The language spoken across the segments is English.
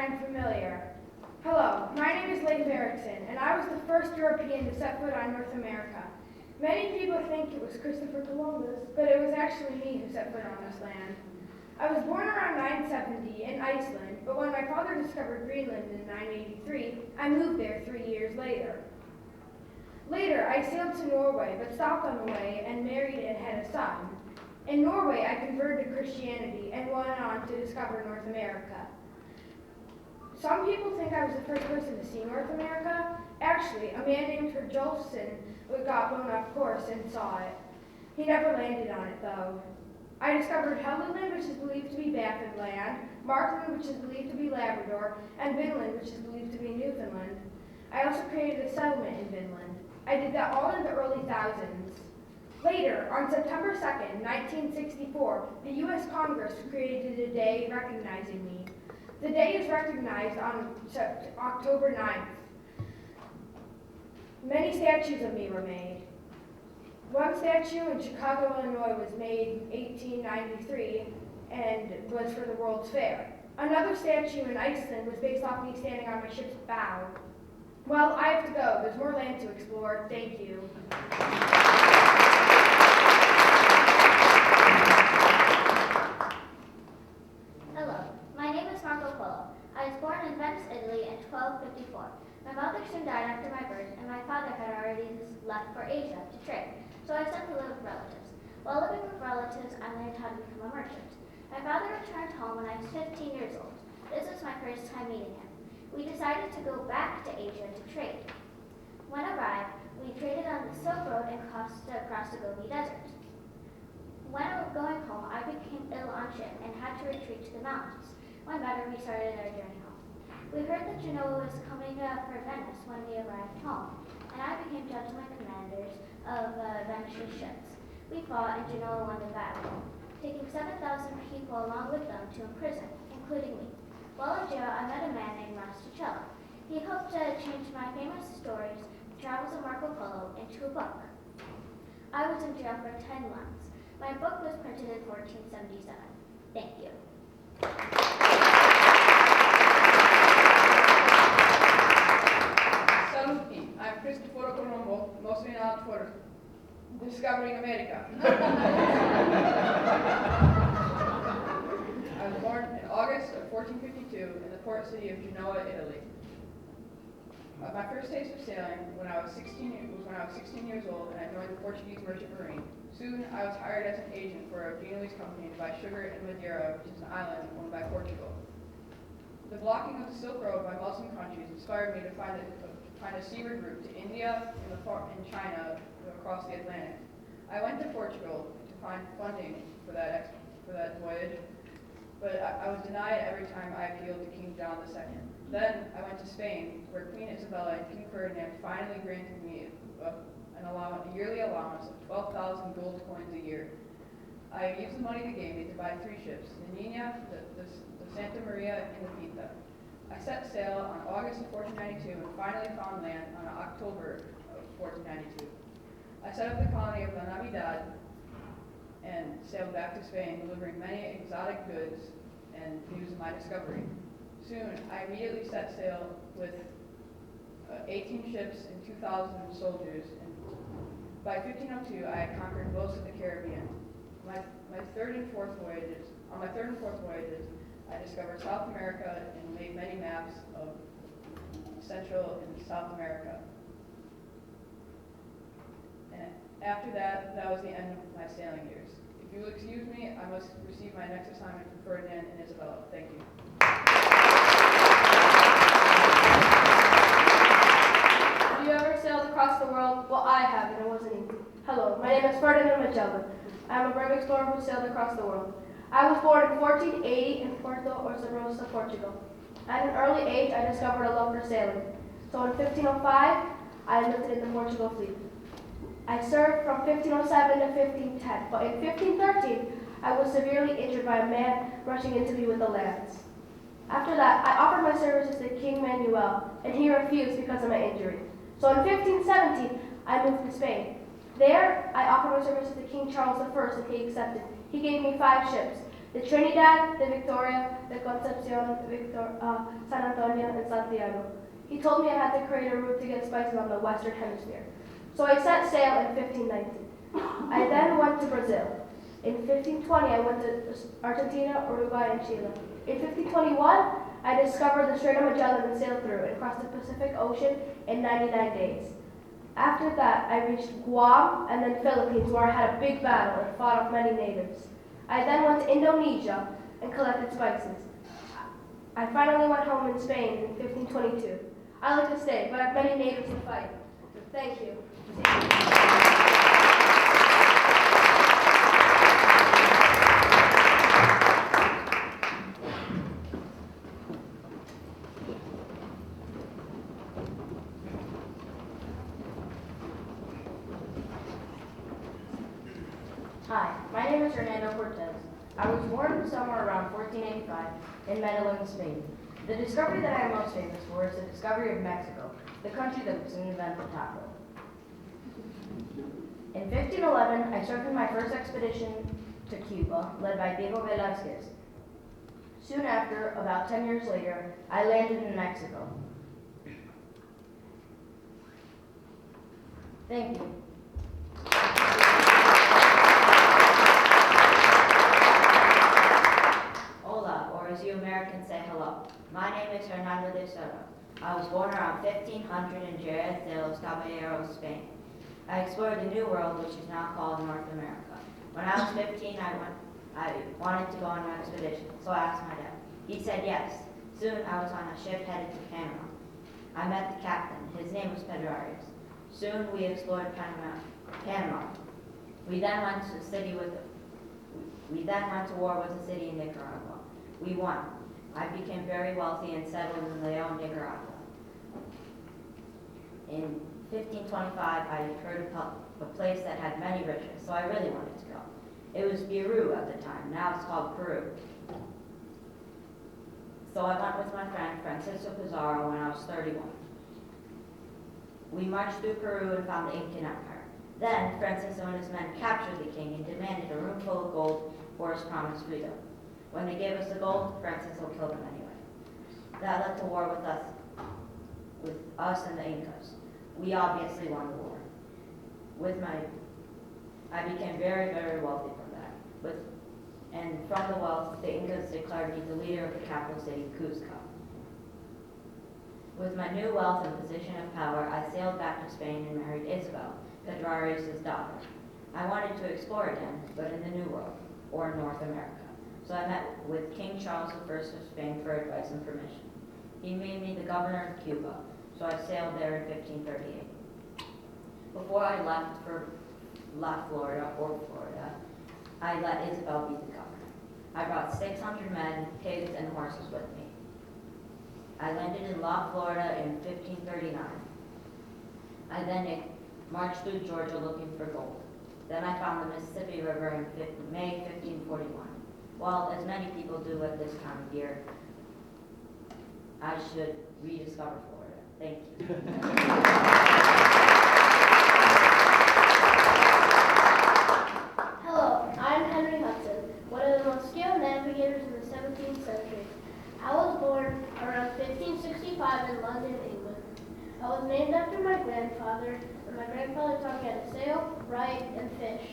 I'm familiar. Hello, my name is Leif Erikson, and I was the first European to set foot on North America. Many people think it was Christopher Columbus, but it was actually me who set foot on this land. I was born around 970 in Iceland, but when my father discovered Greenland in 983, I moved there 3 years later. Later, I sailed to Norway, but stopped on the way and married and had a son. In Norway, I converted to Christianity and went on to discover North America. Some people think I was the first person to see North America. Actually, a man named Herjolfsson got blown off course and saw it. He never landed on it, though. I discovered Helluland, which is believed to be Baffin Land, Markland, which is believed to be Labrador, and Vinland, which is believed to be Newfoundland. I also created a settlement in Vinland. I did that all in the early thousands. Later, on September 2nd, 1964, the U.S. Congress created a day recognizing me. The day is recognized on October 9th. Many statues of me were made. One statue in Chicago, Illinois was made in 1893 and was for the World's Fair. Another statue in Iceland was based off me standing on my ship's bow. Well, I have to go. There's more land to explore. Thank you. Hello, my name is Marco Polo. I was born in Venice, Italy in 1254. My mother soon died after my birth, and my father had already left for Asia to trade, so I was sent to live with relatives. While living with relatives, I learned how to become a merchant. My father returned home when I was 15 years old. This was my first time meeting him. We decided to go back to Asia to trade. When arrived, we traded on the Silk Road and crossed across the Gobi Desert. When going home, I became ill on ship and had to retreat to the mountains. When better, we started our journey home. We heard that Genoa was coming for Venice when we arrived home, and I became gentleman commanders of Venetian ships. We fought, and Genoa won the battle, taking 7,000 people along with them to imprison, including me. While in jail, I met a man named Rasticello. He helped change my famous stories, The Travels of Marco Polo, into a book. I was in jail for 10 months. My book was printed in 1477. Thank you. Saluti, I'm Cristoforo Colombo, mostly known for discovering America. I was born in August of 1452 in the port city of Genoa, Italy. My first taste of sailing was when I was 16 years old, and I joined the Portuguese merchant marine. Soon, I was hired as an agent for a Genoese company to buy sugar in Madeira, which is an island owned by Portugal. The blocking of the Silk Road by Muslim countries inspired me to find a seaward route to India and China across the Atlantic. I went to Portugal to find funding for that voyage, but I was denied every time I appealed to King John II. Then I went to Spain, where Queen Isabella and King Ferdinand finally granted me a yearly allowance of 12,000 gold coins a year. I used the money they gave me to buy 3 ships, the Nina, the Santa Maria, and the Pita. I set sail on August of 1492 and finally found land on October of 1492. I set up the colony of La Navidad and sailed back to Spain, delivering many exotic goods and news of my discovery. Soon, I immediately set sail with 18 ships and 2,000 soldiers. And by 1502, I had conquered most of the Caribbean. On my third and fourth voyages, I discovered South America and made many maps of Central and South America. And after that was the end of my sailing years. If you will excuse me, I must receive my next assignment from Ferdinand and Isabella. Thank you. Have you ever sailed across the world? Well, I have, and it wasn't easy. Hello, my name is Ferdinand Magellan. I am a brave explorer who sailed across the world. I was born in 1480 in Porto Rosa, Portugal. At an early age, I discovered a love for sailing. So in 1505, I enlisted in the Portugal fleet. I served from 1507 to 1510, but in 1513, I was severely injured by a man rushing into me with a lance. After that, I offered my services to King Manuel, and he refused because of my injury. So in 1517, I moved to Spain. There, I offered my services to King Charles I, and he accepted. He gave me 5 ships, the Trinidad, the Victoria, the Concepcion, San Antonio, and Santiago. He told me I had to create a route to get spices on the Western Hemisphere. So I set sail in 1519. I then went to Brazil. In 1520, I went to Argentina, Uruguay, and Chile. In 1521, I discovered the Strait of Magellan and sailed through and crossed the Pacific Ocean in 99 days. After that, I reached Guam and then Philippines, where I had a big battle and fought off many natives. I then went to Indonesia and collected spices. I finally went home in Spain in 1522. I like to stay, but I have many natives to fight. Thank you. Hi, my name is Hernando Cortez. I was born somewhere around 1485 in Medellin, Spain. The discovery that I am most famous for is the discovery of Mexico, the country that would soon invent the taco. In 1511, I served in my first expedition to Cuba, led by Diego Velázquez. Soon after, about 10 years later, I landed in Mexico. Thank you. Hola, or as you Americans say hello. My name is Hernando de Soto. I was born around 1500 in Jerez de los Caballeros, Spain. I explored the New World, which is now called North America. When I was 15, I wanted to go on an expedition, so I asked my dad. He said yes. Soon I was on a ship headed to Panama. I met the captain. His name was Pedro Arias. Soon we explored Panama. We then went to war with the city in Nicaragua. We won. I became very wealthy and settled in Leon, Nicaragua. In 1525, I heard of a place that had many riches, so I really wanted to go. It was Peru at the time. Now it's called Peru. So I went with my friend Francisco Pizarro when I was 31. We marched through Peru and found the Incan Empire. Then Francisco and his men captured the king and demanded a room full of gold for his promised freedom. When they gave us the gold, Francisco killed them anyway. That led to war with us and the Incas. We obviously won the war. I became very, very wealthy from that. And from the wealth, the Incas declared me the leader of the capital city, Cuzco. With my new wealth and position of power, I sailed back to Spain and married Isabel, Pedro Arias' daughter. I wanted to explore again, but in the New World, or North America. So I met with King Charles I of Spain for advice and permission. He made me the governor of Cuba, so I sailed there in 1538. Before I left for Florida, I let Isabel be the governor. I brought 600 men, pigs, and horses with me. I landed in La Florida in 1539. I then marched through Georgia looking for gold. Then I found the Mississippi River in May 1541. Well, as many people do at this time of year, I should rediscover Florida. Thank you. Hello, I'm Henry Hudson, one of the most skilled navigators in the 17th century. I was born around 1565 in London, England. I was named after my grandfather, and my grandfather taught me how to sail, write, and fish.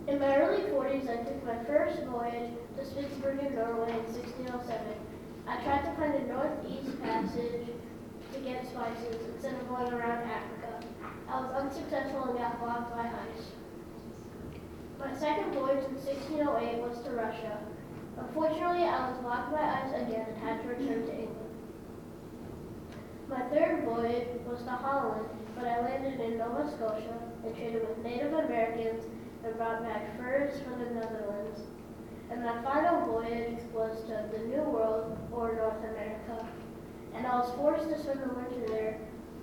In my early 40s, I took my first voyage to Spitsbergen, Norway in 1607. I tried to find the Northeast Passage to get spices instead of going around Africa. I was unsuccessful and got blocked by ice. My second voyage in 1608 was to Russia. Unfortunately, I was blocked by ice again and had to return to England. My third voyage was to Holland, but I landed in Nova Scotia and traded with Native Americans and brought back furs from the Netherlands. And my final voyage was to the New World, or North America. And I was forced to spend the winter there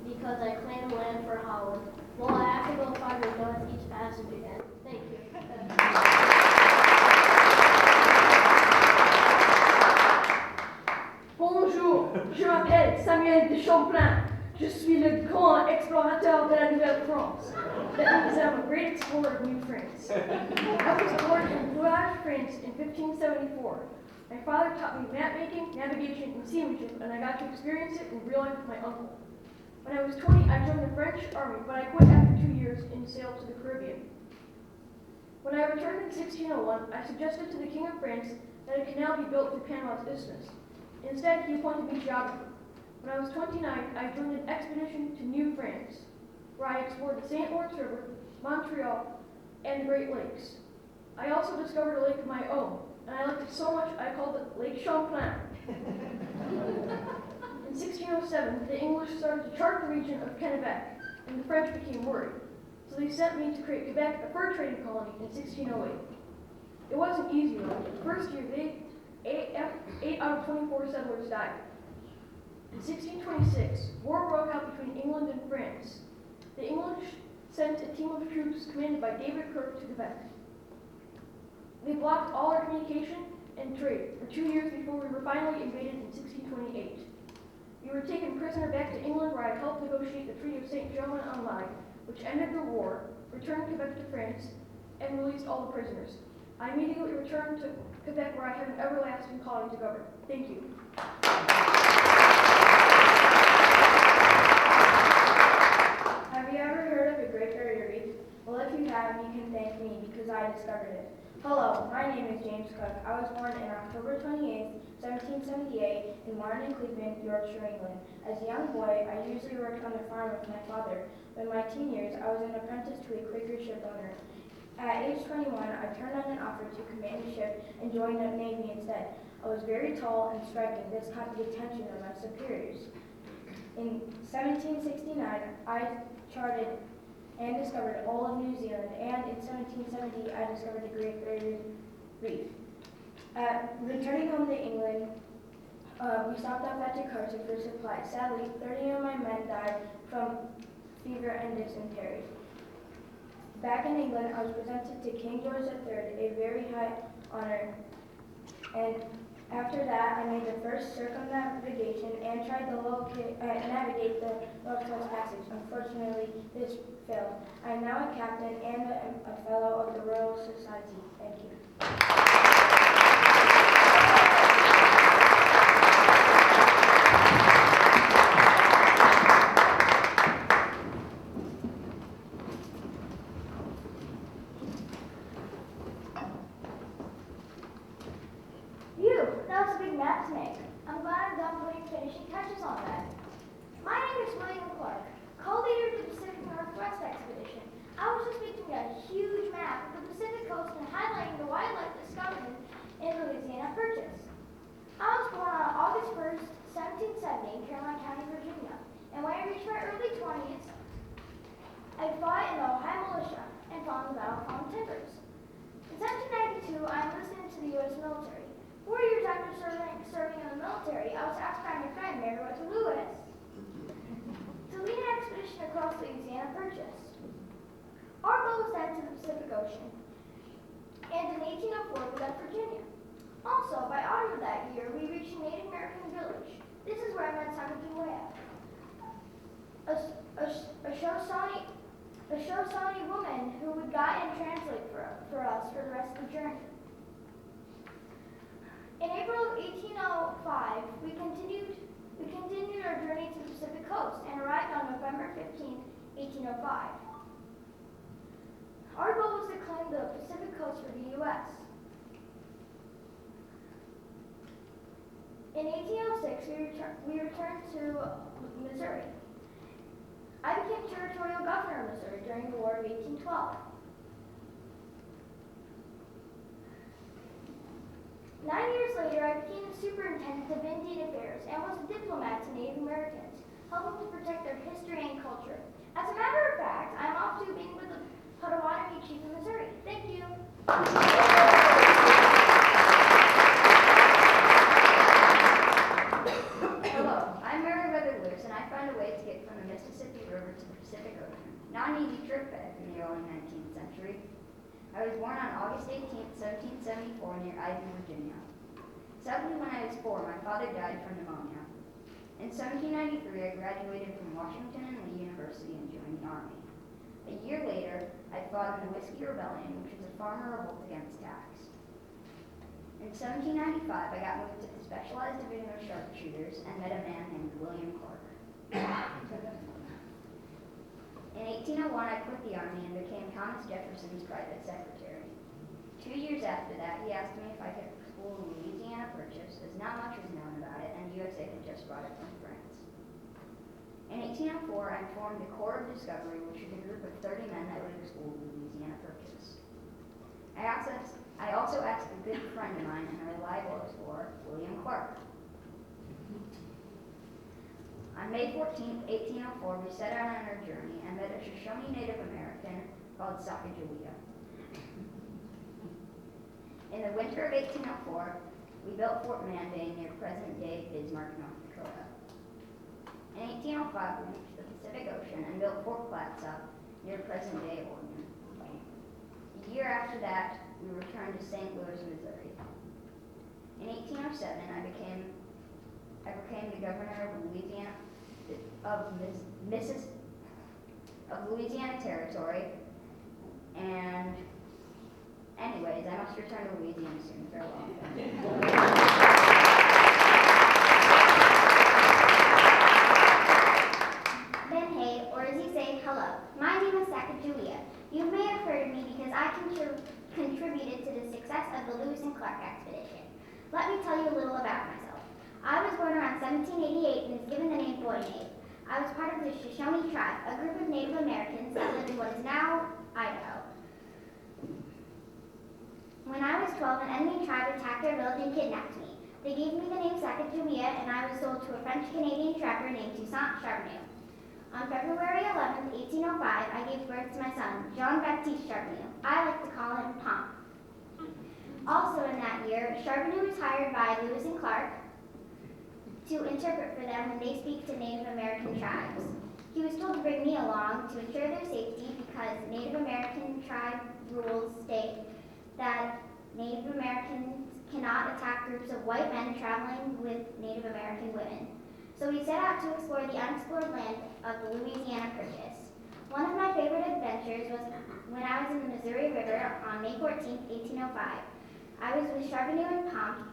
because I claimed land for Holland. Well, I have to go find the Northeast Passage again. Thank you. Bonjour, je m'appelle Samuel de Champlain. Je suis le grand explorateur de la Nouvelle-France. Ladies and great explorer of New France. I was born in Blois, France in 1574. My father taught me map making, navigation, and seamanship, and I got to experience it in real life with my uncle. When I was 20, I joined the French army, but I quit after 2 years and sailed to the Caribbean. When I returned in 1601, I suggested to the King of France that a canal be built through Panama's isthmus. Instead, he appointed me geographer. When I was 29, I joined an expedition to New France, where I explored the St. Lawrence River, Montreal, and the Great Lakes. I also discovered a lake of my own, and I liked it so much I called it Lake Champlain. In 1607, the English started to chart the region of Kennebec, and the French became worried. So they sent me to create Quebec, a fur trading colony, in 1608. It wasn't easy though. The first year, 8 out of 24 settlers died. In 1626, war broke out between England and France. The English sent a team of troops commanded by David Kirk to Quebec. They blocked all our communication and trade for 2 years before we were finally invaded in 1628. We were taken prisoner back to England, where I helped negotiate the Treaty of Saint-Germain-en-Laye, which ended the war, returned Quebec to France, and released all the prisoners. I immediately returned to Quebec, where I have an everlasting calling to govern. Thank you. Have you ever heard of a Great Barrier Reef? Well, if you have, you can thank me because I discovered it. Hello, my name is James Cook. I was born on October 28, 1778 in Martin, Cleveland, Yorkshire, England. As a young boy, I usually worked on the farm with my father. In my teen years, I was an apprentice to a Quaker shipowner. At age 21, I turned on an offer to command a ship and joined the Navy instead. I was very tall and striking. This caught the attention of my superiors. In 1769, I charted and discovered all of New Zealand, and in 1770, I discovered the Great Barrier Reef. Returning home to England, we stopped off at Jakarta for supplies. Sadly, 30 of my men died from fever and dysentery. Back in England, I was presented to King George III, a very high honor, and after that, I made the first circumnavigation and tried to navigate the Northwest Passage. Unfortunately, this failed. I am now a captain and a fellow of the Royal Society. Thank you. That was a big map to make. I'm glad I'm done putting finishing touches on that. My name is William Clark, co-leader of the Pacific Northwest expedition. I was just making a huge map of the Pacific coast and highlighting the wildlife discovered in Louisiana Purchase. I was born on August 1st, 1770 in Caroline County, Virginia, and when I reached my early 20s, I fought in the Ohio militia and fought in the Battle of Palm Timbers. In 1792, I enlisted into the U.S. military. 4 years after serving in the military, I was asked by my friend Mary to Lewis to lead an expedition across Louisiana Purchase. Our goal was then to the Pacific Ocean, and in 1804 we left Virginia. Also, by autumn of that year, we reached a Native American village. This is where I met Simon Kiwaya, a Shoshone woman who would guide and translate for us for the rest of the journey. In April of 1805, we continued our journey to the Pacific coast and arrived on November 15, 1805. Our goal was to claim the Pacific coast for the U.S. In 1806, we returned to Missouri. I became territorial governor of Missouri during the War of 1812. 9 years later, I became the superintendent of Indian Affairs and was a diplomat to Native Americans, helping to protect their history and culture. As a matter of fact, I'm off to being with the Potawatomi Chief of Missouri. Thank you. Hello, I'm Meriwether Lewis, and I found a way to get from the Mississippi River to the Pacific Ocean. Not an easy trip back in the early 19th century. I was born on August 18, 1774, near Ivy, Virginia. Sadly, when I was 4, my father died from pneumonia. In 1793, I graduated from Washington and Lee University and joined the Army. A year later, I fought fought in the Whiskey Rebellion, which was a farmer revolt against tax. In 1795, I got moved to the Specialized Division of Sharpshooters and met a man named William Clark. In 1801, I quit the Army and became Thomas Jefferson's private secretary. 2 years after that, he asked me if I could explore Louisiana Purchase, as not much was known about it, and USA had just brought it from France. In 1804, I formed the Corps of Discovery, which was a group of 30 men that would explore Louisiana Purchase. I also asked a good friend of mine and a reliable explorer, William Clark. On May 14, 1804, we set out on our journey and met a Shoshone Native American called Sacagawea. In the winter of 1804, we built Fort Manday near present-day Bismarck, North Dakota. In 1805, we reached the Pacific Ocean and built Fort Clatsop near present-day Oregon. A year after that, we returned to St. Louis, Missouri. In 1807, I became the governor of Louisiana Louisiana Territory, and anyways, I must return to Louisiana soon. Farewell. Ben hey, or as you say, hello. My name is Sacagawea. You may have heard of me because I contributed to the success of the Lewis and Clark expedition. Let me tell you a little about myself. I was born around 1788 and was given the name Boy Native. I was part of the Shoshone tribe, a group of Native Americans that live in what is now Idaho. When I was 12, an enemy tribe attacked our village and kidnapped me. They gave me the name Sacagawea, and I was sold to a French-Canadian trapper named Toussaint Charbonneau. On February 11, 1805, I gave birth to my son, Jean-Baptiste Charbonneau. I like to call him Pomp. Also in that year, Charbonneau was hired by Lewis and Clark to interpret for them when they speak to Native American tribes. He was told to bring me along to ensure their safety because Native American tribe rules state that Native Americans cannot attack groups of white men traveling with Native American women. So we set out to explore the unexplored land of the Louisiana Purchase. One of my favorite adventures was when I was in the Missouri River on May 14, 1805. I was with Charbonneau and Pomp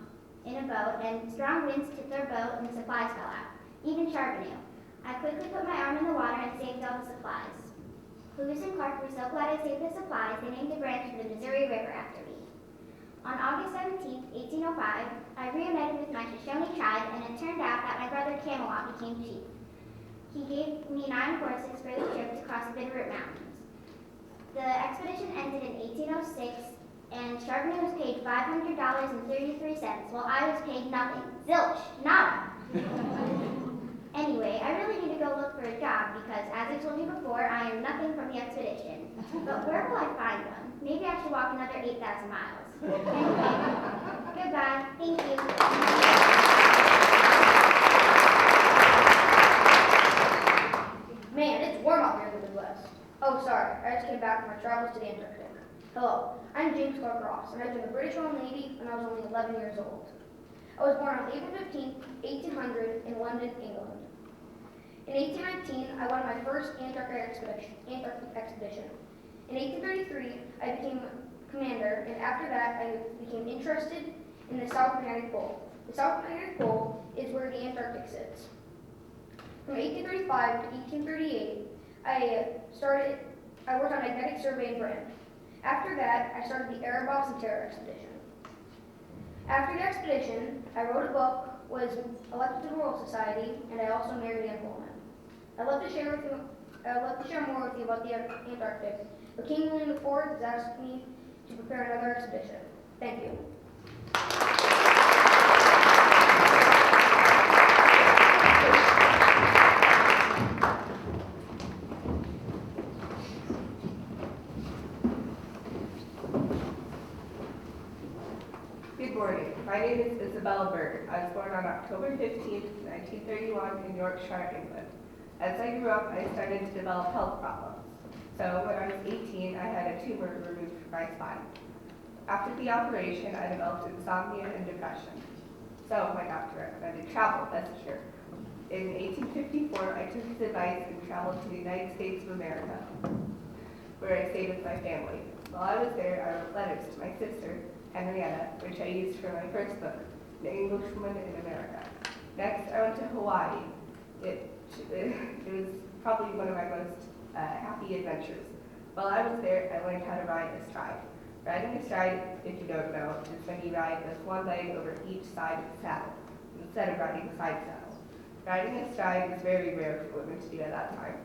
in a boat, and strong winds tipped our boat and supplies fell out, even Charbonneau. I quickly put my arm in the water and saved all the supplies. Lewis and Clark were so glad I saved the supplies, they named a branch of the Missouri River after me. On August 17, 1805, I reunited with my Shoshone tribe, and it turned out that my brother Camelot became chief. He gave me 9 horses for the trip to cross the Bitterroot Mountains. The expedition ended in 1806, and Charbonneau was paid $500.33, while I was paid nothing. Zilch, nada. Anyway, I really need to go look for a job because, as I told you before, I am nothing from the expedition. But where will I find one? Maybe I should walk another 8,000 miles. Anyway, goodbye. Thank you. Man, it's warm out here in the Midwest. Oh, sorry, I just came back from my travels to the Antarctic. Hello, I'm James Clark Ross, and I joined the British Royal Navy when I was only 11 years old. I was born on April 15, 1800 in London, England. In 1819, I won my first Antarctic expedition. In 1833, I became commander, and after that, I became interested in the South Magnetic Pole. The South Magnetic Pole is where the Antarctic sits. From 1835 to 1838, I worked on magnetic survey in Britain. After that, I started the Erebus and Terror expedition. After the expedition, I wrote a book, was elected to the Royal Society, and I also married Anne Coleman. I'd love to share more with you about the Antarctic, but King William IV has asked me to prepare another expedition. Thank you. Good morning. My name is Isabella Berg. I was born on October 15, 1931 in Yorkshire, England. As I grew up, I started to develop health problems. So when I was 18, I had a tumor removed from my spine. After the operation, I developed insomnia and depression. So my doctor recommended travel as a cure. In 1854, I took his advice and traveled to the United States of America. where I stayed with my family. While I was there, I wrote letters to my sister, Henrietta, which I used for my first book, The Englishwoman in America. Next, I went to Hawaii. It was probably one of my most happy adventures. While I was there, I learned how to ride astride. Riding astride, if you don't know, is when you ride with one leg over each side of the saddle, instead of riding the side saddle. Riding astride was very rare for women to do at that time.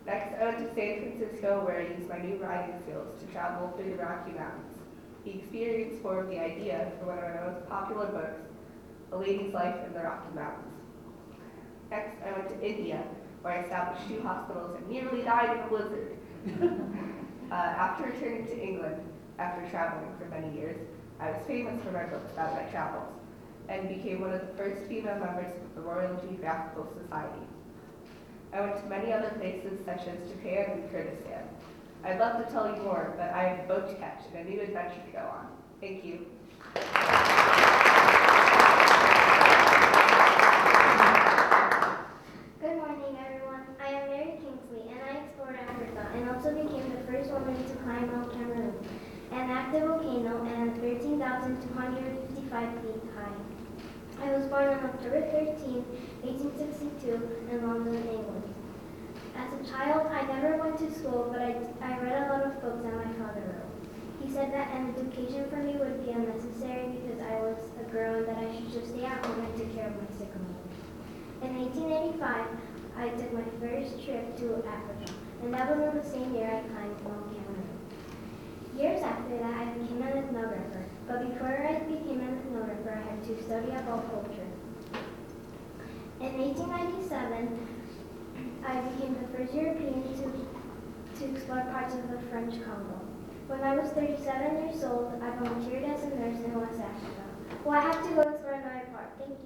Next, I went to San Francisco, where I used my new riding skills to travel through the Rocky Mountains. The experience formed the idea for one of my most popular books, A Lady's Life in the Rocky Mountains. Next, I went to India, where I established 2 hospitals and nearly died in a blizzard. After returning to England, after traveling for many years, I was famous for my books about my travels, and became one of the first female members of the Royal Geographical Society. I went to many other places, such as Japan and Kurdistan. I'd love to tell you more, but I have a boat to catch and a new adventure to go on. Thank you. Good morning, everyone. I am Mary Kingsley, and I explored Africa and also became the first woman to climb Mount Cameroon, an active volcano and 13,255 feet high. I was born on October 13, 1862, in London, England. As a child, I never went to school, but I read a lot of books that my father wrote. He said that an education for me would be unnecessary because I was a girl and that I should just stay at home and take care of my sick mother. In 1885, I took my first trip to Africa, and that was in the same year I climbed Mount Cameroon. Years after that, I became an ethnographer, but before I became an ethnographer, I had to study about culture. In 1897, I became the first European to explore parts of the French Congo. When I was 37 years old, I volunteered as a nurse in West Africa. Well, I have to go explore another part. Thank you.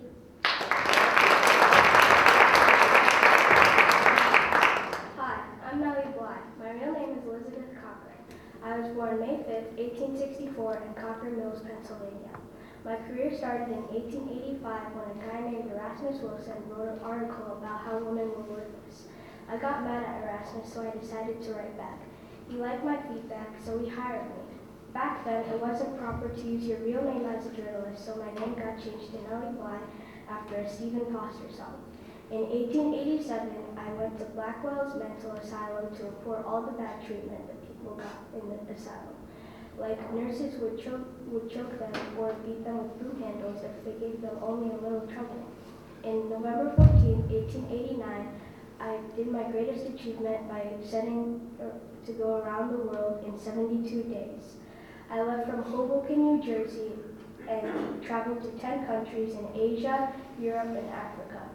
Hi, I'm Melly Bly. My real name is Elizabeth Cochran. I was born May 5th, 1864 in Cochrane Mills, Pennsylvania. My career started in 1885 when a guy named Erasmus Wilson wrote an article about how women were worthless. I got mad at Erasmus, so I decided to write back. He liked my feedback, so he hired me. Back then, it wasn't proper to use your real name as a journalist, so my name got changed to Nellie Bly after a Stephen Foster song. In 1887, I went to Blackwell's mental asylum to report all the bad treatment that people got in the asylum. Like nurses would choke them or beat them with broom handles if they gave them only a little trouble. In November 14, 1889, I did my greatest achievement by setting to go around the world in 72 days. I left from Hoboken, New Jersey, and traveled to 10 countries in Asia, Europe, and Africa.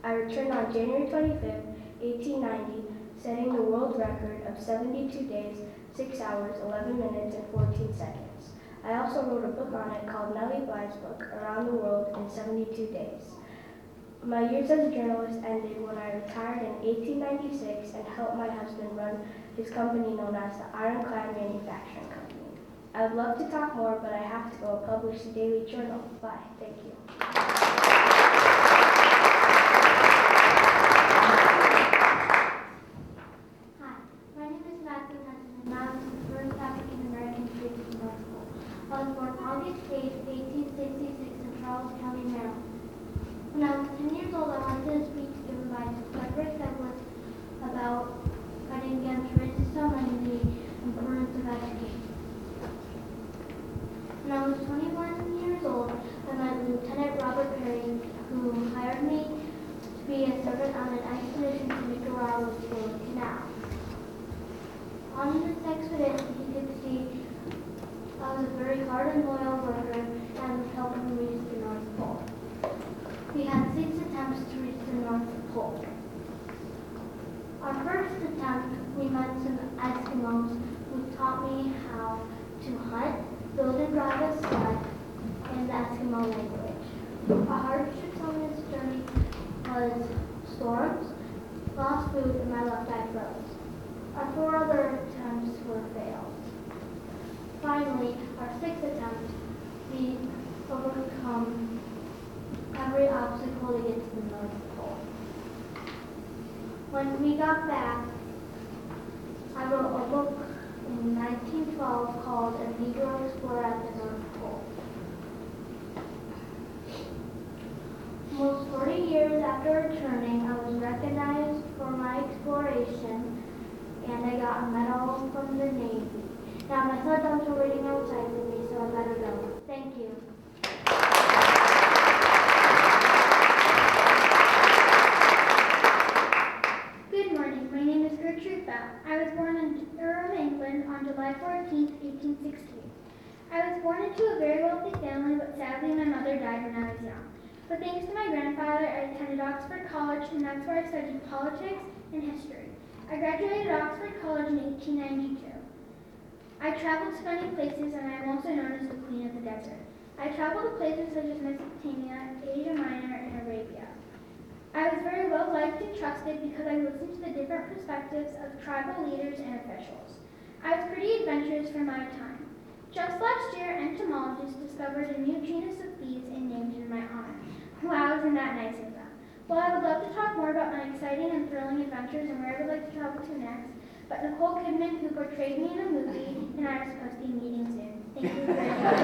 I returned on January 25th, 1890, setting the world record of 72 days, 6 hours, 11 minutes, and 14 seconds. I also wrote a book on it called Nellie Bly's Book, Around the World in 72 Days. My years as a journalist ended when I retired in 1896 and helped my husband run his company known as the Ironclad Manufacturing Company. I would love to talk more, but I have to go publish the Daily Journal. Bye. Thank you. Hi, my name is Matthew Hudson, and I was the first African-American to reach the North Pole. I was born August 8, 1866 in Charles County, Maryland. When I was 10 years old, I went to a speech given by Frederick Douglass about fighting against racism and the importance of education. When I was 21 years old, I met Lieutenant Robert Perry, who hired me to be a servant on an expedition to Nicaragua to the canal. On this expedition, he could see I was a very hard and loyal worker and was helping reach the North Pole. We had 6 attempts to reach the North Pole. Our first attempt, we met some Eskimos who taught me how to hunt, build and drive a sled in the Eskimo language. Our hardships on this journey was storms, lost food, and my left eye froze. Our 4 other attempts were failed. Finally, our 6th attempt, we overcome every obstacle to get to the North Pole. When we got back 12 called A Negro Explorer at the North Pole. Almost 40 years after returning, I was recognized for my exploration and I got a medal from the Navy. Now my thought dogs are waiting outside for me, so I better go. Thank you. Good morning. My name is Gertrude Bell. I was born in Durham, England on July 14, 1868. I was born into a very wealthy family, but sadly my mother died when I was young. But thanks to my grandfather, I attended Oxford College, and that's where I studied politics and history. I graduated Oxford College in 1892. I traveled to many places, and I am also known as the Queen of the Desert. I traveled to places such as Mesopotamia, Asia Minor, and Arabia. I was very well liked and trusted because I listened to the different perspectives of tribal leaders and officials. I was pretty adventurous for my time. Just last year, entomologists discovered a new genus of bees and named it in my honor. Wow, isn't that nice of them? Well, I would love to talk more about my exciting and thrilling adventures and where I would like to travel to next, but Nicole Kidman, who portrayed me in a movie, and I are supposed to be meeting soon. Thank you very much.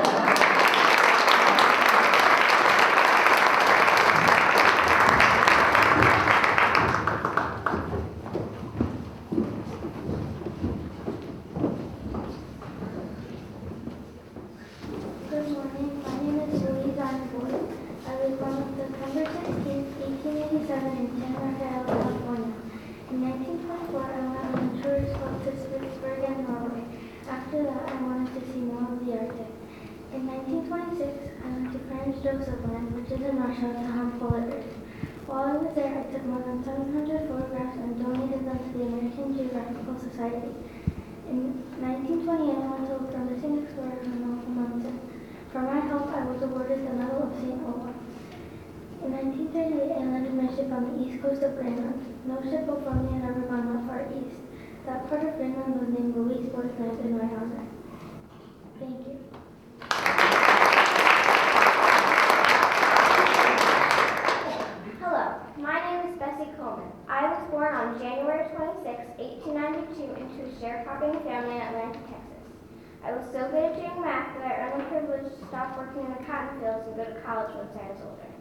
Good morning. My name is Louise Arnboy. I was born on September 16, 1887 in San Rafael, California. In 1924, I went on a tourist boat to Spitsbergen and Norway. After that, I wanted to see more of the Arctic. In 1926, I went to Franz Josef Land, which is in Russia, to hunt polar bears. While I was there, I took more than 700 photographs and donated them to the American Geographical Society. In 1928, I went to look for missing explorers on North Mountain. For my help, I was awarded the Medal of St. Olaf. In 1938, I landed my ship on the east coast of Greenland. No ship before me had ever gone that far east. That part of Greenland was named Louise Boyce Land in my honor. Thank you. Hello, my name is Bessie Coleman. I was born on January 26, 1892 into a sharecropping family in Atlanta, Texas. I was so good at doing math that I earned the privilege to stop working in the cotton fields and go to college once I was older.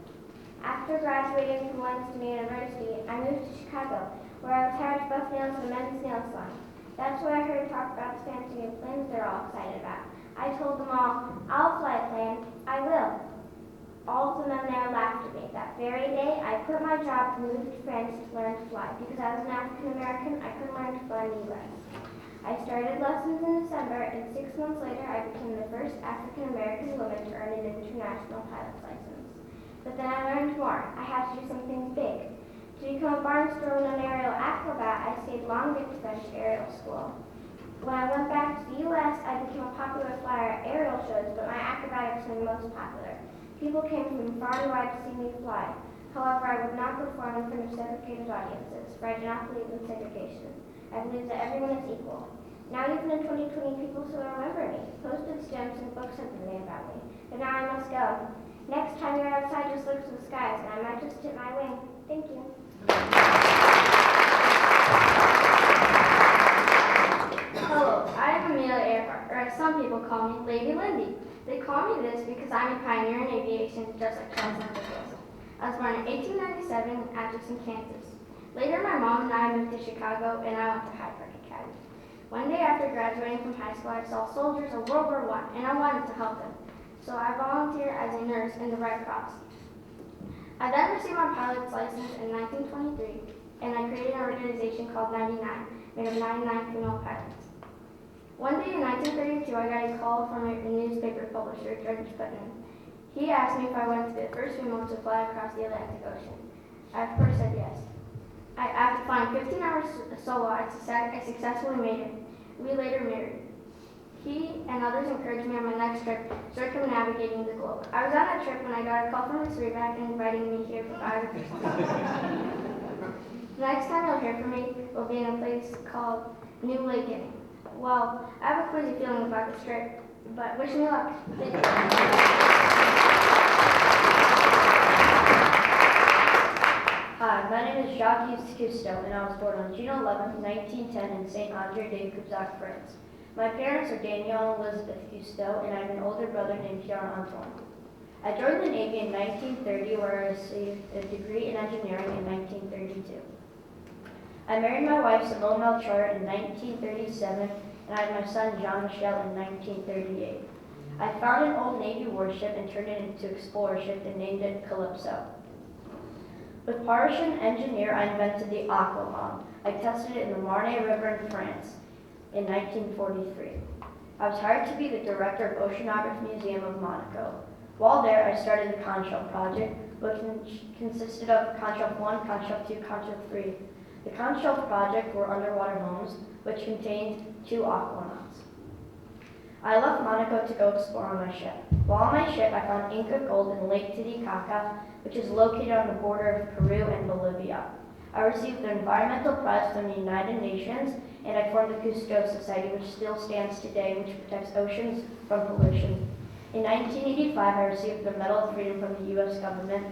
After graduating from Langston University, I moved to Chicago, where I was hired to buff nails in a men's nail salon. That's what I heard talk about the fancy new planes they're all excited about. I told them all, I'll fly a plane. I will. All of the men there laughed at me. That very day, I quit my job and moved to France to learn to fly. Because I was an African American, I couldn't learn to fly in the U.S. I started lessons in December, and 6 months later, I became the first African American woman to earn an international pilot's license. But then I learned more. I had to do something big. To become a barnstormer and an aerial acrobat, I stayed long at French aerial school. When I went back to the U.S., I became a popular flyer at aerial shows, but my acrobatics were most popular. People came from far and wide to see me fly. However, I would not perform in front of segregated audiences, for I do not believe in segregation. I believe that everyone is equal. Now, even in 2020, people still remember me. Postage stamps and books have been made about me. But now I must go. Next time you're outside, just look to the skies, and I might just tip my wing. Thank you. Hello, I am Amelia Earhart, or as some people call me, Lady Lindy. They call me this because I'm a pioneer in aviation, just like Charles Lindbergh. I was born in 1897 in Atchison, Kansas. Later, my mom and I moved to Chicago, and I went to Hyde Park Academy. One day after graduating from high school, I saw soldiers of World War I, and I wanted to help them. So I volunteered as a nurse in the Red Cross. I then received my pilot's license in 1923, and I created an organization called 99, made of 99 female pilots. One day in 1932, I got a call from a newspaper publisher, George Putnam. He asked me if I wanted to be the first female to fly across the Atlantic Ocean. I, of course, said yes. After flying 15 hours solo, I successfully made it. We later married. He and others encouraged me on my next trip, circumnavigating the globe. I was on that trip when I got a call from Miss Reback inviting me here for Biographer's Tea. The next time you'll hear from me will be in a place called New Lincoln. Well, I have a queasy feeling about this trip, but wish me luck. Thank you. Hi, my name is Jacques Cousteau, and I was born on June 11, 1910 in Saint-Andre-de-Cubzac, France. My parents are Danielle and Elizabeth Cousteau, and I have an older brother named Pierre-Antoine. I joined the Navy in 1930, where I received a degree in engineering in 1932. I married my wife Simone Melchor in 1937, and I had my son Jean-Michel in 1938. I found an old Navy warship and turned it into explorer ship and named it Calypso. With Parisian engineer, I invented the Aqualung. I tested it in the Marne River in France in 1943. I was hired to be the director of Oceanography Museum of Monaco. While there, I started the Conch-Shell project, which consisted of Conch-Shell 1, Conch-Shell 2, Conch-Shell 3. The Conch-Shell project were underwater homes, which contained 2 aquanauts. I left Monaco to go explore on my ship. While on my ship, I found Inca gold in Lake Titicaca, which is located on the border of Peru and Bolivia. I received the Environmental Prize from the United Nations, and I formed the Cousteau Society, which still stands today, which protects oceans from pollution. In 1985, I received the Medal of Freedom from the U.S. government,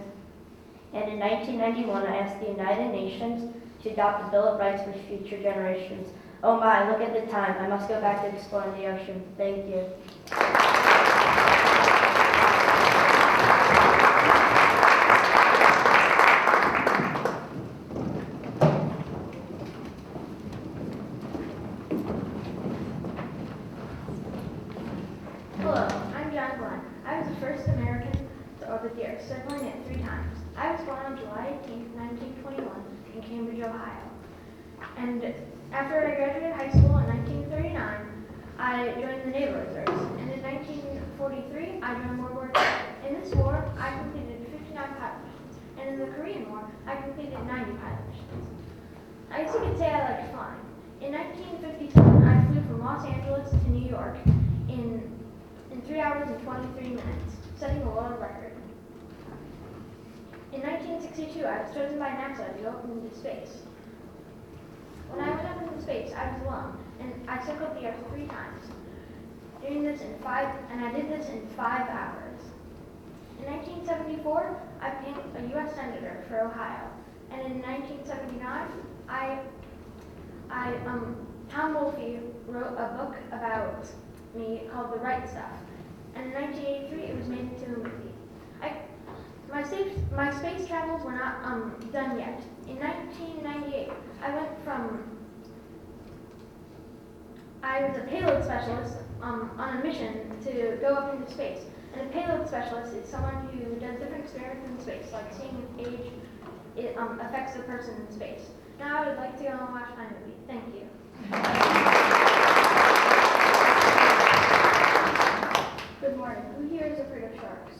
and in 1991, I asked the United Nations to adopt a Bill of Rights for future generations. Oh my, look at the time. I must go back to exploring the ocean. Thank you. Hello, I'm John Glenn. I was the first American to orbit the Earth, circling it 3 times. I was born on July 18, 1921, in Cambridge, Ohio. And after I graduated high school in 1939, I joined the Naval Reserves. And in 1943, I joined World War II. In this war, I completed 59 pilot missions. And in the Korean War, I completed 90 pilot missions. I guess you could say I liked flying. In 1957, I flew from Los Angeles to New York in 3 hours and 23 minutes, setting a world record. In 1962, I was chosen by NASA to go up into space. When I went up into space, I was alone, and I circled the Earth 3 times. I did this in 5 hours. In 1974, I became a U.S. Senator for Ohio, and in 1979, Tom Wolfe wrote a book about me called The Right Stuff, and in 1983, it was made into a movie. My space travels were not done yet. In 1998, I was a payload specialist on a mission to go up into space. And a payload specialist is someone who does different experiments in space, like seeing if age affects the person in space. Now I would like to go and watch my movie. Thank you. Good morning. Who here is afraid of sharks?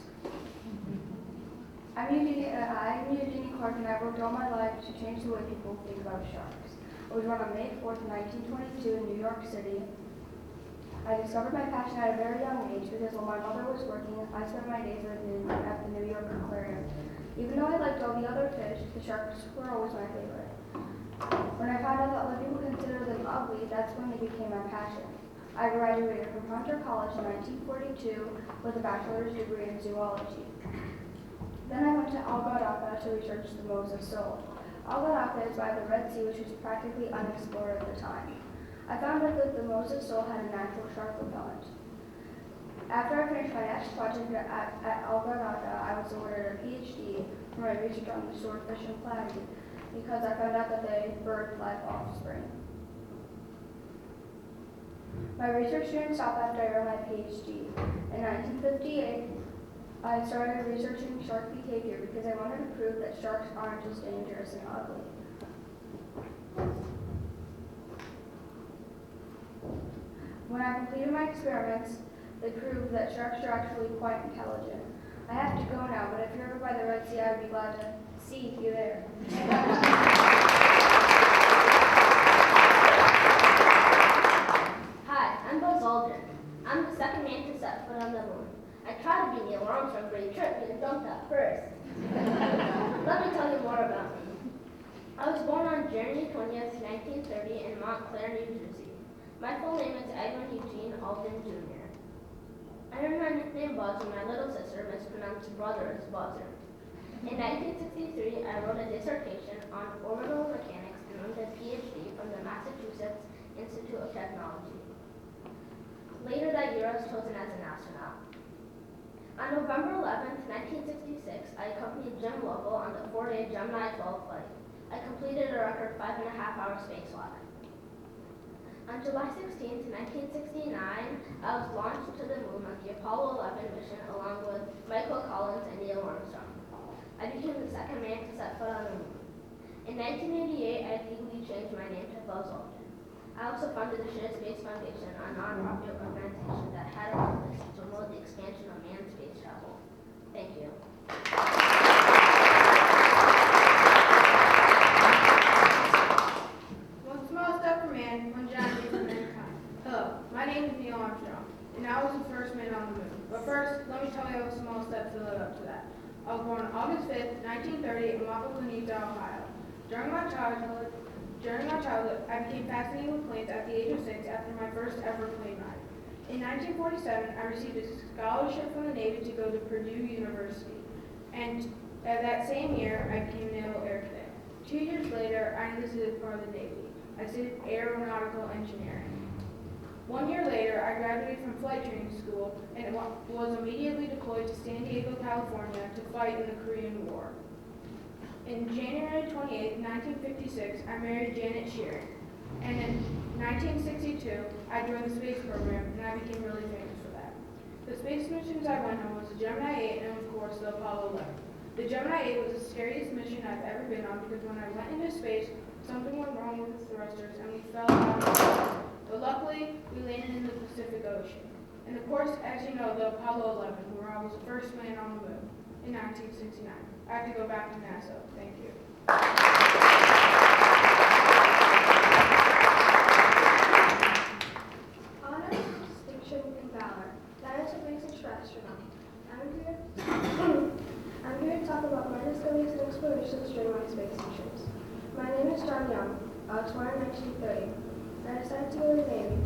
I'm Eugenie Clark, and I've worked all my life to change the way people think about sharks. I was born on May 4th, 1922 in New York City. I discovered my passion at a very young age because while my mother was working, I spent my days at the New York Aquarium. Even though I liked all the other fish, the sharks were always my favorite. When I found out that other people considered them ugly, that's when they became my passion. I graduated from Hunter College in 1942 with a bachelor's degree in zoology. Then I went to Algaraka to research the Moses Sole. Algaraka is by the Red Sea, which was practically unexplored at the time. I found out that the Moses Sole had a natural shark repellent. After I finished my next project at Algaraka, I was awarded a PhD for my research on the swordfish and platy because I found out that the bird flies offspring. My research didn't stop after I earned my PhD. In 1958, I started researching shark behavior because I wanted to prove that sharks aren't just dangerous and ugly. When I completed my experiments, they proved that sharks are actually quite intelligent. I have to go now, but if you're ever by the Red Sea, I would be glad to see you there. Hi, I'm Buzz Aldrin. I'm the second man to set foot on the moon. I tried to be Neil Armstrong, but he tripped and dumped out first. Let me tell you more about me. I was born on January 20th, 1930 in Montclair, New Jersey. My full name is Edwin Eugene Aldrin Jr. I earned my nickname Buzz when my little sister mispronounced brother as Buzzer. In 1963, I wrote a dissertation on orbital mechanics and earned a PhD from the Massachusetts Institute of Technology. I was chosen as an astronaut. On November 11th, 1966, I accompanied Jim Lovell on the 4-day Gemini 12 flight. I completed a record 5.5-hour spacewalk. On July 16th, 1969, I was launched to the moon on the Apollo 11 mission along with Michael Collins and Neil Armstrong. I became the second man to set foot on the moon. In 1988, I legally changed my name to Buzz Aldrin. I also funded the Shared Space Foundation, a non-profit organization that had a purpose to promote the expansion of manned space travel. Thank you. One small step for man, one giant leap for mankind. Hello, my name is Neil Armstrong, and I was the first man on the moon. But first, let me tell you a small step to live up to that. I was born August 5th, 1930 in Wapakoneta, Ohio. During my childhood, I became fascinated with planes at the age of 6 after my first ever plane ride. In 1947, I received a scholarship from the Navy to go to Purdue University, and that same year, I became an Naval Air Cadet. 2 years later, I enlisted for the Navy. I studied aeronautical engineering. 1 year later, I graduated from flight training school and was immediately deployed to San Diego, California to fight in the Korean War. In January 28, 1956, I married Janet Shearing. And in 1962, I joined the space program, and I became really famous for that. The space missions I went on was the Gemini 8 and, of course, the Apollo 11. The Gemini 8 was the scariest mission I've ever been on because when I went into space, something went wrong with the thrusters and we fell out of the sky. But luckily, we landed in the Pacific Ocean. And of course, as you know, the Apollo 11, where I was the first man on the moon in 1969. I have to go back to NASA. Thank you. Honor, distinction, and valor. That is what makes a true astronaut. I'm here to talk about my discoveries and explorations during my space missions. My name is John Young. I was born in 1930. I decided to go to the Navy,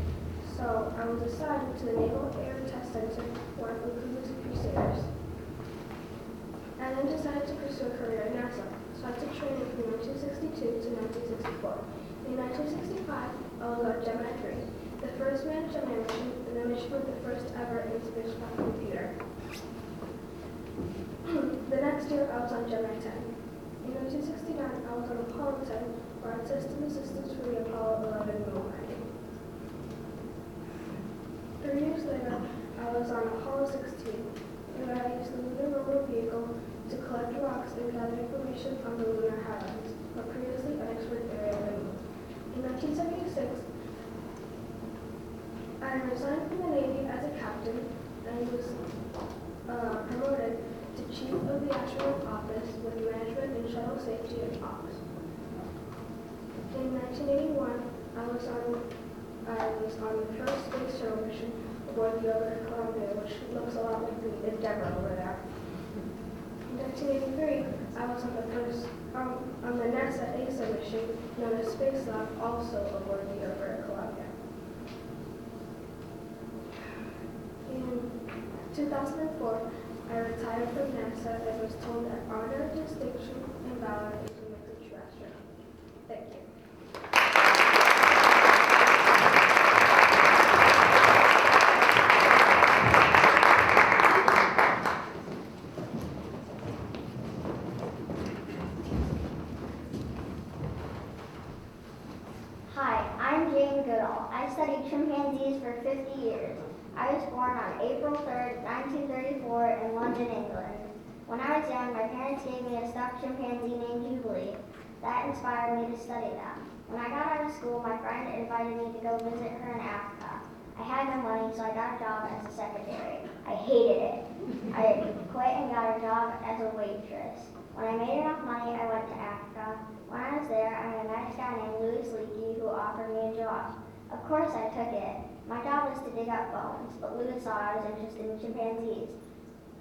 so I was assigned to the Naval Air Test Center where I flew the Crusaders. I then decided to pursue a career at NASA, so I took training from 1962 to 1964. In 1965, I was on Gemini 3, the first manned Gemini mission, and the mission with the first ever in-spacecraft computer. The next year, I was on Gemini 10. In 1969, I was on Apollo 10, where I tested the systems for the Apollo 11 moon landing. 3 years later, I was on Apollo 16, where I used the lunar rover vehicle to collect rocks and gather information on the lunar highlands, a previously unexplored area of the moon. In 1976, I resigned from the Navy as a captain and was promoted to Chief of the Astronaut Office with management in shuttle safety and ops. In 1981, I was on the first space shuttle mission aboard the Biographer Columbia, which looks a lot like the Endeavour over there. In 1983, I was on the NASA ESA mission known as Space Lab, also aboard the Biographer Columbia. In 2004, I retired from NASA and was told that honor, distinction, and valor is what makes a true astronaut. Thank you. Hi, I'm Jane Goodall. I studied chimpanzees for 50 years. I was born on April 3rd, 1934 in London, England. When I was young, my parents gave me a stuffed chimpanzee named Jubilee. That inspired me to study them. When I got out of school, my friend invited me to go visit her in Africa. I had no money, so I got a job as a secretary. I hated it. I quit and got a job as a waitress. When I made enough money, I went to Africa. When I was there, I met a nice guy named Louis Leakey who offered me a job. Of course I took it. My job was to dig up bones, but Louis saw I was interested in chimpanzees,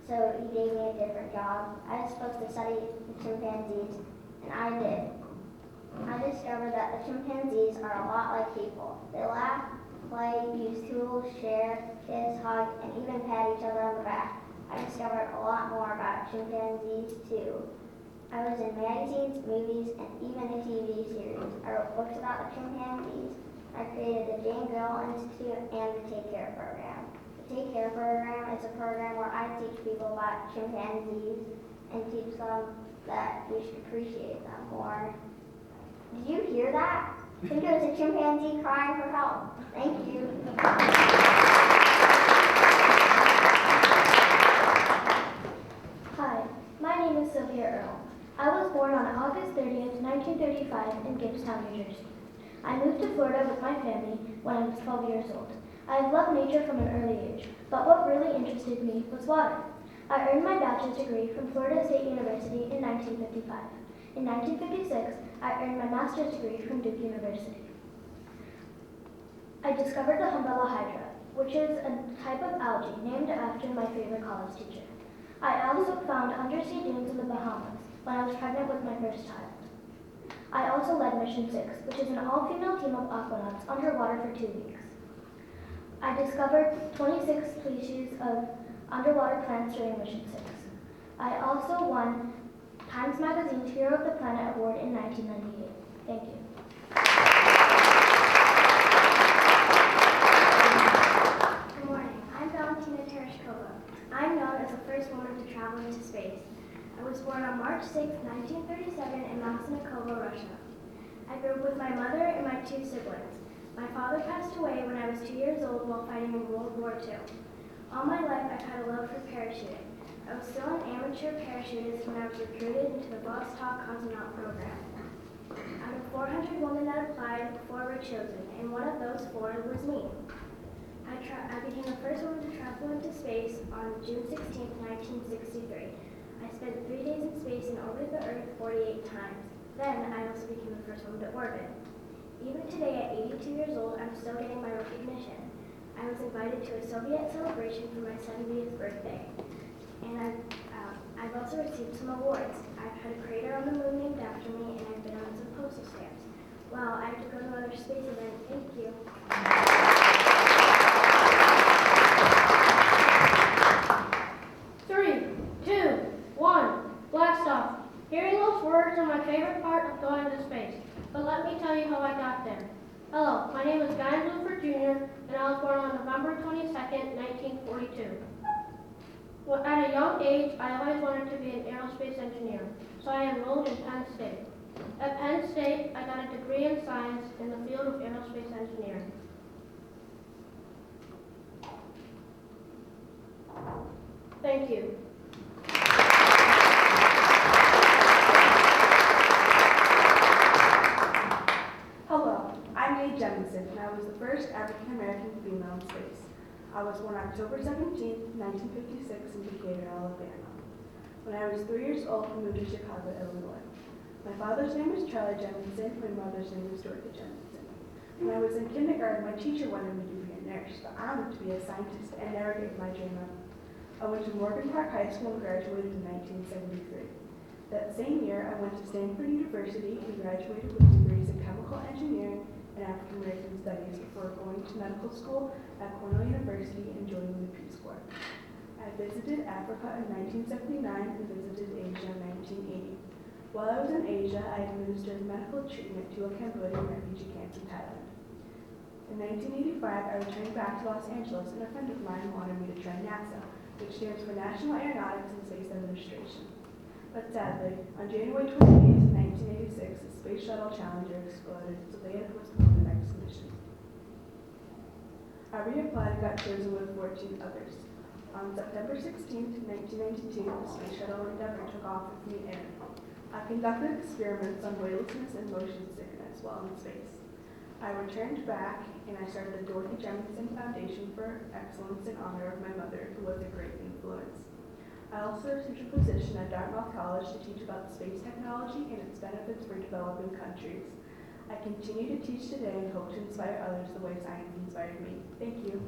so he gave me a different job. I was supposed to study the chimpanzees, and I did. I discovered that the chimpanzees are a lot like people. They laugh, play, use tools, share, kiss, hug, and even pat each other on the back. I discovered a lot more about chimpanzees too. I was in magazines, movies, and even a TV series. I wrote books about the chimpanzees. I created the Jane Goodall Institute and the Take Care program. The Take Care program is a program where I teach people about chimpanzees and teach them that we should appreciate them more. Did you hear that? I think it was a chimpanzee crying for help. Thank you. Hi, my name is Sylvia Earle. I was born on August 30th, 1935 in Gibbstown, New Jersey. I moved to Florida with my family when I was 12 years old. I have loved nature from an early age, but what really interested me was water. I earned my bachelor's degree from Florida State University in 1955. In 1956, I earned my master's degree from Duke University. I discovered the Umbella hydra, which is a type of algae named after my favorite college teacher. I also found undersea dunes in the Bahamas when I was pregnant with my first child. I also led Mission 6, which is an all-female team of aquanauts underwater for 2 weeks. I discovered 26 species of underwater plants during Mission 6. I also won Times Magazine's Hero of the Planet Award in 1998. Thank you. Good morning. I'm Valentina Tereshkova. I'm known as the first woman to travel into space. I was born on March 6, 1937 in Maslenikovo, Russia. I grew up with my mother and my 2 siblings. My father passed away when I was 2 years old while fighting in World War II. All my life, I've had a love for parachuting. I was still an amateur parachutist when I was recruited into the Vostok Cosmonaut program. Out of 400 women that applied, 4 were chosen, and one of those 4 was me. I became the first woman to travel into space on June 16, 1963. I spent 3 days in space and orbited the Earth 48 times. Then, I also became the first woman to orbit. Even today, at 82 years old, I'm still getting my recognition. I was invited to a Soviet celebration for my 70th birthday. And I've also received some awards. I've had a crater on the moon named after me, and I've been on some postal stamps. Well, I have to go to another space event. Thank you. 3, 2, 1, blast off. Hearing those words are my favorite part of going to space. But let me tell you how I got there. Hello, my name is Guy Bluford Jr., and I was born on November 22nd, 1942. Well, at a young age, I always wanted to be an aerospace engineer, so I enrolled in Penn State. At Penn State, I got a degree in science in the field of aerospace engineering. Thank you. Hello, I'm Nate Jemison, and I was the first African-American female in space. I was born October 17, 1956 in Decatur, Alabama. When I was 3 years old, we moved to Chicago, Illinois. My father's name was Charlie Jemison, my mother's name was Dorothy Jemison. When I was in kindergarten, my teacher wanted me to be a nurse, but I wanted to be a scientist and never gave my dream up. I went to Morgan Park High School and graduated in 1973. That same year, I went to Stanford University and graduated with degrees in chemical engineering and African American studies before going to medical school at Cornell University and joining the Peace Corps. I visited Africa in 1979 and visited Asia in 1980. While I was in Asia, I administered medical treatment to a Cambodian refugee camp in Thailand. In 1985, I returned back to Los Angeles, and a friend of mine wanted me to try NASA, which stands for National Aeronautics and Space Administration. But sadly, on January 28, 1986, the Space Shuttle Challenger exploded, so they had to postpone the next mission. I reapplied and got chosen with 14 others. On September 16, 1992, the Space Shuttle Endeavour took off with me in air. I conducted experiments on weightlessness and motion sickness while in space. I returned back, and I started the Dorothy Jemison Foundation for Excellence in honor of my mother, who was a great influence. I also received a position at Dartmouth College to teach about space technology and its benefits for developing countries. I continue to teach today and hope to inspire others the way science inspired me. Thank you.